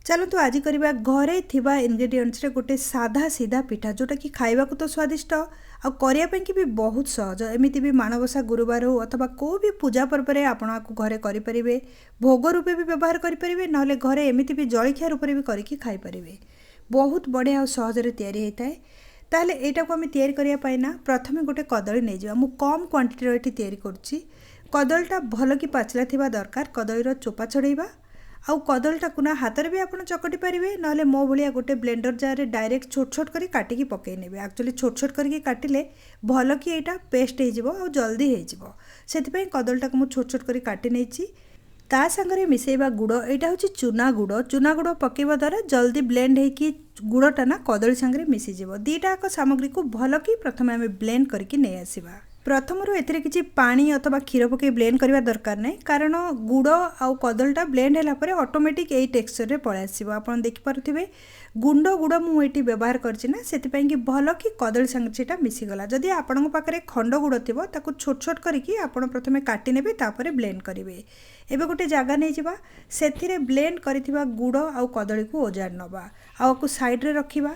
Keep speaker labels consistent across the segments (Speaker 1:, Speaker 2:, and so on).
Speaker 1: चलतु आज करवा घरे थिबा इंग्रेडिएंट्स रे गोटे साधा सीधा पिठा जोटा कि खाइबा तो स्वादिष्ट आ करिया ପାଇଁ कि भी बहुत सहज एमिति भी मानवसा गुरुवार हो अथवा को भी पूजा पर्व रे आपण आपको घरे करि परिबे भोग रूपे भी व्यवहार करि परिबे नहले घरे एमिति भी जळखिया रूपे भी करिकि खाइ परिबे बहुत बढ़िया और सहज रे तयारी हेताए। ताहले एटा को हम तयारी करिया पाइना प्रथमे गोटे कदली नै जिवा मु कम क्वांटिटी रो एठी तयारी करछि। कदलटा भल कि पाचला थिबा दरकार कदलीर चोपा छड़ेइबा आउ कदलटा कुना हाथ रे भी आपण चकटी पारिबे नहले मो भलिया गोटे ब्लेंडर जार रे डायरेक्ट छोट छोट करी काटिकी पकई नेबे। एक्चुअली छोट छोट करके काटिले भल कि एटा पेस्ट हे जिवो आउ जल्दी हे जिवो सेति पई कदलटा को मु छोट छोट करी काटि नेछि। ता संगरे मिसेइबा गुड़ एटा होछि चूना गुड़ पकेइबा द्वारा जल्दी ब्लेंड हेकी गुड़टा ना कदली संगरे मिसी जिवो। दीटा को सामग्री को भल कि प्रथमे आमे ब्लेंड करके नै आसीबा। प्रथमରୁ एथिरे किछि पानी अथवा क्षीर पके ब्लेंड करबा दरकार नै कारण गुड़ आउ कदलटा ब्लेंड हैला परे ऑटोमेटिक एई टेक्सचर रे पळे आसीबो। आपण देखि पारुथिबे गुंड गुड़ मु एठी व्यवहार करछि ना सेति पई कि भल कि कदली संगे सेटा मिसी गला। जदि आपणक पाखरे खंड गुड़ थिबो ताकू छोट छोट करिकि आपण प्रथमे काटि नेबे तापरे ब्लेंड करिवे। एबे गोटे जागा नै जिबा सेथिरे ब्लेंड करिथिबा गुड़ आउ कदली को ओजार नबा आउ को साइड रे रखिबा।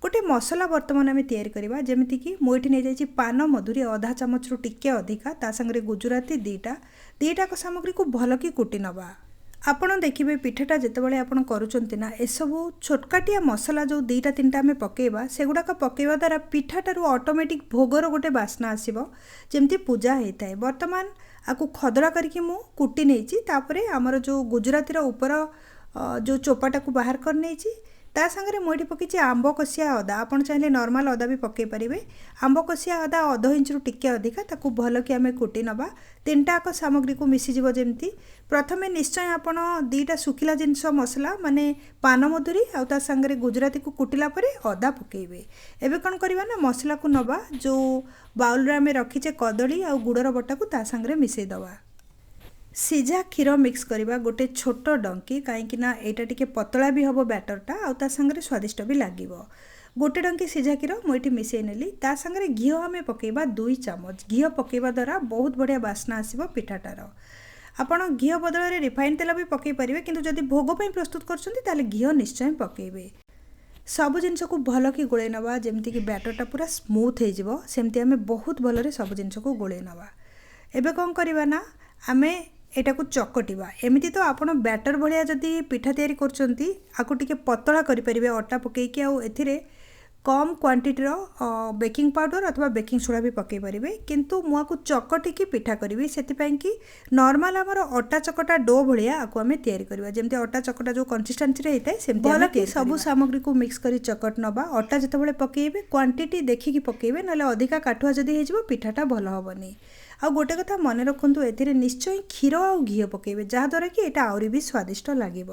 Speaker 1: गोटे मसला बर्तमान आम तैयारी करवा जमीती कि मुझे नहीं जाइए पान मधुरी आधा चामच रु टिके अधिका ता संगे गुजराती दीटा को सामग्री को भल कि कुटी नवा। आपण देखिए पिठाटा जितेबाला आपन करुचंती ना एसबू छोटकाटिया मसला जो दीटा तीनटा आम पकेबा सेगुड़ाक पकेबा द्वारा पिठाटारू ऑटोमेटिक भोगर गोटे बास्ना आसीबो जेमती पूजा होता है। बर्तमान आपको खदड़ा करके मु कुटी नहीं तापरे आमर जो गुजराती ऊपर जो चोपाटा को बाहर कर नहीं ता संगे मुझे पकई आंब कसिया अदा आपन चाहिए नॉर्मल अदा भी पकई पारे। आंब कसिया अदा आधा इंच रु टिके अधिका ताकू भल कि आम कुटी नवा। तीनटाक सामग्री को मिसीजिव जमती प्रथमे निश्चय आपन दीटा सुखिला जिनस मसला माने पान मधुरी आउ ता संगे गुजराती को कुटिला परे अदा पकेइबे। एबे कौन करवा ना मसला को नवा जो बाउल रे आम रखीचे कदली आउ गुड़र बटा को ता संगे मिसई दवा। सीझा क्षीर मिक्स करवा गोटे छोट डंकी कहीं एटा टिके पतला भी हम बैटरटा आउ ता संगे स्वादिष्ट भी लगे। गोटे डंकी सीझा क्षीर मुझे मिसई नेली ता संगे घी आम पकेबा 2 चामच घी पकेबा द्वारा बहुत बढ़िया बास्ना आसीबो पिठाटार। आपण घी बदल में रिफाइन तेल भी पकई पारे किंतु जदि भोग पर प्रस्तुत कर घी निश्चय पकेबे। सब जिनस को भल कि गोले नवा जमती कि बैटरटा पूरा स्मूथ हो सेमती आम बहुत भल सब जिनस को गोले नवा। एबे कौन करवा ना आमे एटा को चकटिबा एमिति तो आपण बैटर भलिया जदि पिठा तैयारी करचंती आको टिके पतला करि परिबे अटा पकेकी आउ एथिरे कम क्वांटिटी रो बेकिंग पाउडर अथवा बेकिंग सोडा भी पकई पारिबे किंतु मुआ को चकटिकी पिठा करिवे सेति पई कि नॉर्मल हमर अटा चकटा डो भलिया आको हमें तैयारी करबा जेमते अटा चकटा जो कंसिस्टेंसी रे हेताय सेमते हम तैयारी सब सामग्री को मिक्स करी चकट नबा। अटा जतबेले पकेइबे क्वांटिटी देखिकी पकेइबे नले अधिका काठुआ जदि हे जिवो पिठाटा भल होबनी। आ गोटे कथा मन रखु ए निश्चय क्षीर आ घी पकेबे जहाँद्वारा कि एटा आउरी भी स्वादिष्ट लगे।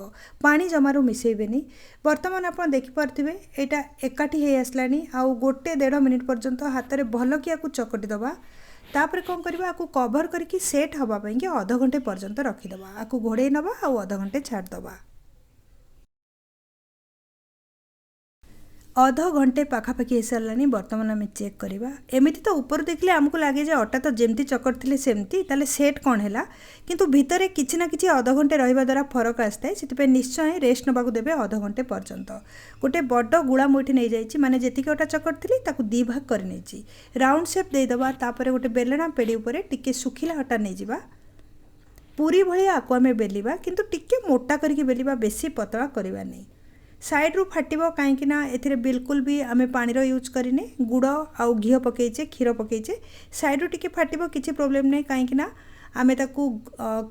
Speaker 1: पानी जमारू मिसेबेनी। बर्तमान आप देखिपे यहाँ एकाठी हो आसलानी आउ गोटे 1.5 मिनिट पर्यंत हाथ में भल कि चकटी दबा। तापर कौन करवा आपको कवर करके सेट हवापाई कि अध घंटे पर्यंत रखीदबा आपको घोड़े नवा आउ अध घंटे छाड़दबा। अध घंटे पाखापाखि हो सारानी बर्तमान आम चेक करवा एमती तो ऊपर देखले आमको लगे जे अटा तो जमती चकटते सेमती ताले सेट कौन है किंतु भितर किछि ना किछि अध घंटे रहिबा द्वारा फरक आसता है निश्चय रेस्ट नबाक देबे अध घंटे पर्यंत। गोटे बड़ गुड़ा मुठी नहीं जाइए माने जेतिक अटा चकटली ताकू 2 भाग कर नहीं राउंड शेप देदेबा तापर गोटे बेलना पेड़ी उपर टिके सुखिला अटा नहीं जिबा पूरी भलिया आको आमे बेलिबा किंतु टिके मोटा करके बेलिबा बेसी पतला करबा नहीं। साइड रू फाटिबो काहेकि ना एथिरे बिल्कुल भी आमे पानी रो यूज करिने गुड़ आउ घी पकईचे क्षीर पकईचे साइड रू टिके फाटिबो किछि प्रॉब्लम नहीं काहेकि ना आमे ताकू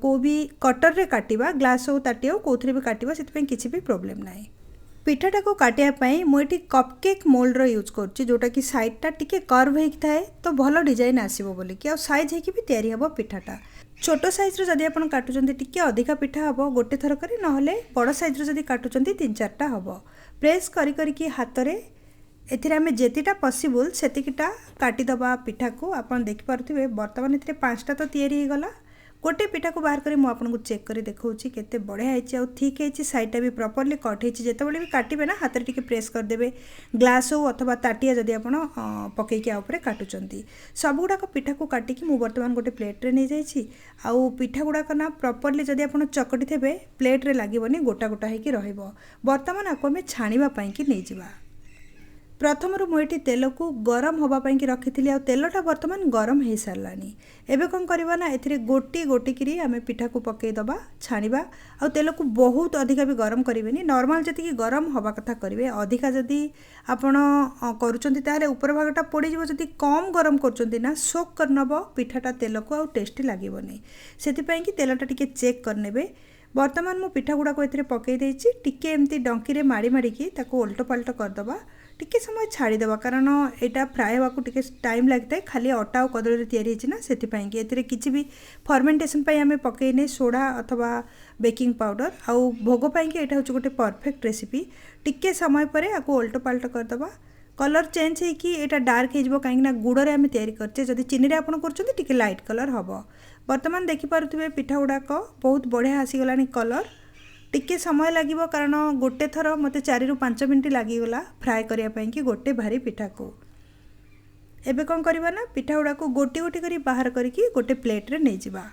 Speaker 1: को भी कटर रे काटिबा ग्लास हो ताटी हो कोथरे भी काटिबा सेति किछि भी प्रॉब्लम नहीं। पिठाटा को काटिया पई मु एठी कपकेक मोल्ड रो यूज करछि जोटा कि साइडटा टिके कर्व हेक थाए तो भलो डिजाइन आसीबो बोली कि आ साइज हेकी भी तैयारी हबो पिठाटा। छोट साइज रो जदि आपण काटुचंती टिके अधिका पिठा हबो गोटे थर करे नहले बड़ साइज रो जदि काटुचंती 3-4टा हबो। प्रेस करी करी कि हाथ रे एथिरे आमे जेतिटा पॉसिबल सेतिकिटा काटी दबा पिठा को। आपण देखि पारथिबे वर्तमान एथिरे 5टा तो तैयारी हे गला गोटे पिठा को बाहर कर आपको चेक कर देखा केते बढ़िया है ठीक है सैडटा भी प्रॉपर्ली कट होती जिते भी काटे ना हाथ में प्रेस करदे ग्लास हो अथवा ताटिया जदि आप पकईकि आउे काटुंट सबुगुड़ाक पिठा को काटिकी मुझे बर्तमान गोटे प्लेट्रे नहीं जाइए आउ पिठा गुड़ाक ना प्रॉपर्ली जदि आप चकटी थे प्लेट्रे लगे गोटा गोटा हो बर्तमान आपको आम छाणवाई कि नहीं जावा प्रथम मुझे तेल को गरम होगापाई कि रखी आ तेलटा बर्तमान गरम हो सारानी एवं कौन करवा ना ए गोटी गोटिकी आम पिठा को पकईदबा छाणा आ तेल को बहुत अधिका भी गरम करेंगे नॉर्मल जी गरम हवा कथा करेंगे अधिका जदि आपण करुँच ऊपर भागटा पड़ज जदि कम गरम कर सोक करनब पिठाटा तेल को आ टेस्टी लगेनि से तेलटा टी चेक करने बर्तमान मु पिठा गुड़ाक ए पकई देती टिके एमती डंकी माड़ी माड़िकी उल्ट पाल्ट करदबा टिके समय छाड़ीदे कारण यहाँ फ्राए होगा टिके टाइम लगता है खाली अटा और कदली तैयारी होना से किसी भी फर्मेंटेशन आम पकईने सोडा अथवा बेकिंग पाउडर आउ भोग पाई यहाँ हूँ गोटे परफेक्ट रेसिपी टिके समय पर आपको उल्ट पाल्ट करदबा कलर चेंज होगी डार्क हो कहीं गुड़े आम तैयारी करचे जदि चीनी आप कर लाइट कलर हम बर्तमान देखिपे पिठा गुड़ाक बहुत बढ़िया आसीगला कलर टिके समय लगे कारण गोटे थर मत 4 ରୁ 5 मिनट लगिगला फ्राए करने कि गोटे भारी पिठा को एबे कौन करवा ना पिठा गुड़ा को गोटी गोटी करी बाहर करके गोटे प्लेट्रे नहीं जावा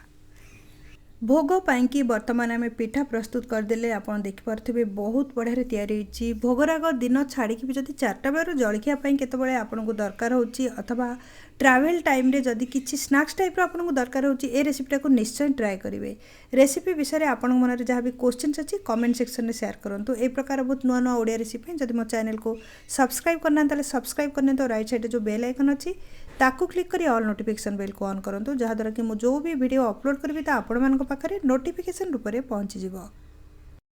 Speaker 1: भोग पाई बर्तमान आम पिठा प्रस्तुत करदे आप देखिपे बहुत बढ़िया तैयारी भोगराग दिन छाड़ी भी जब 4टा बेलू जलखिया केतबेले आपको दरकार होची अथवा ट्रैवल टाइम रे जदि किसी स्नैक्स टाइप आपको दरकार होची ए रेसिपीटा को निश्चय ट्राए करेंगे रेसिपी विषय में आपण मन में जहाँ भी क्वेश्चन अच्छी कमेंट सेक्शन में शेयर करूँ ए प्रकार बहुत नुआ नुआ ओडिया रेसिपी जब मो चैनल को सब्सक्राइब करना ताले सब्सक्राइब करने तो राइट साइड जो बेल आइकन अच्छी ताकू क्लिक करी ऑल नोटिफिकेशन बेल को ऑन करूँ जहाँद्वारा कि मुझे जो भी वीडियो अपलोड करी आपण मान पाखे नोटिफिकेशन रूप में पहुँचीज।